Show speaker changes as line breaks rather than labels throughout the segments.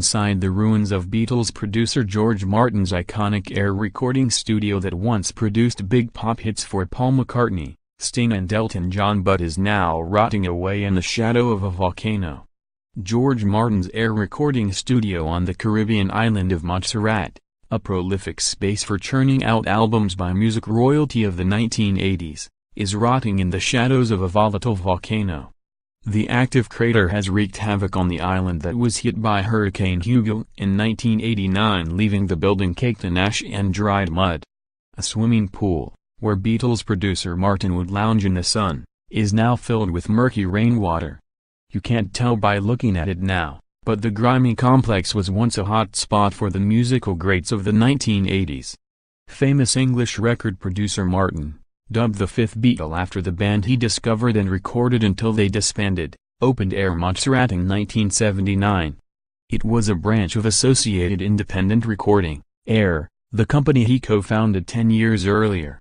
inside the ruins of Beatles producer George Martin's iconic Air recording studio that once produced big pop hits for Paul McCartney, Sting and Elton John but is now rotting away in the shadow of a volcano. George Martin's Air recording studio on the Caribbean island of Montserrat, a prolific space for churning out albums by music royalty of the 1980s, is rotting in the shadows of a volatile volcano. The active crater has wreaked havoc on the island that was hit by Hurricane Hugo in 1989, leaving the building caked in ash and dried mud. A swimming pool, where Beatles producer Martin would lounge in the sun, is now filled with murky rainwater. You can't tell by looking at it now, but the grimy complex was once a hot spot for the musical greats of the 1980s. Famous English record producer Martin, dubbed the fifth Beatle after the band he discovered and recorded until they disbanded, opened Air Montserrat in 1979. It was a branch of Associated Independent Recording, Air, the company he co-founded 10 years earlier.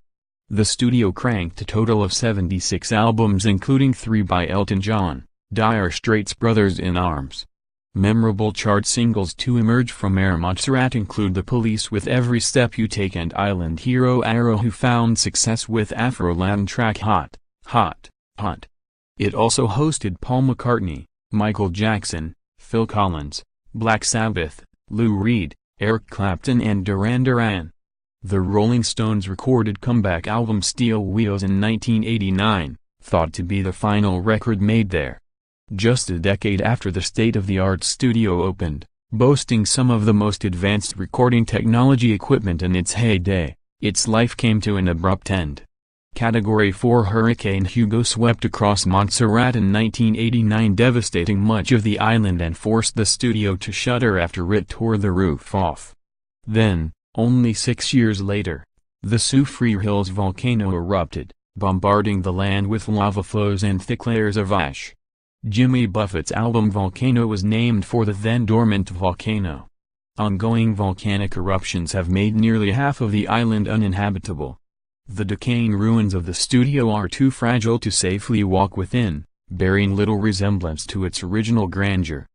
The studio cranked a total of 76 albums including 3 by Elton John, Dire Straits' Brothers in Arms. Memorable chart singles to emerge from Air Montserrat include The Police with Every Step You Take and Island hero Arrow, who found success with Afro-Latin track Hot, Hot, Hot. It also hosted Paul McCartney, Michael Jackson, Phil Collins, Black Sabbath, Lou Reed, Eric Clapton and Duran Duran. The Rolling Stones recorded comeback album Steel Wheels in 1989, thought to be the final record made there. Just a decade after the state-of-the-art studio opened, boasting some of the most advanced recording technology equipment in its heyday, its life came to an abrupt end. Category 4 Hurricane Hugo swept across Montserrat in 1989, devastating much of the island and forced the studio to shutter after it tore the roof off. Then, only 6 years later, the Soufriere Hills volcano erupted, bombarding the land with lava flows and thick layers of ash. Jimmy Buffett's album Volcano was named for the then-dormant volcano. Ongoing volcanic eruptions have made nearly half of the island uninhabitable. The decaying ruins of the studio are too fragile to safely walk within, bearing little resemblance to its original grandeur.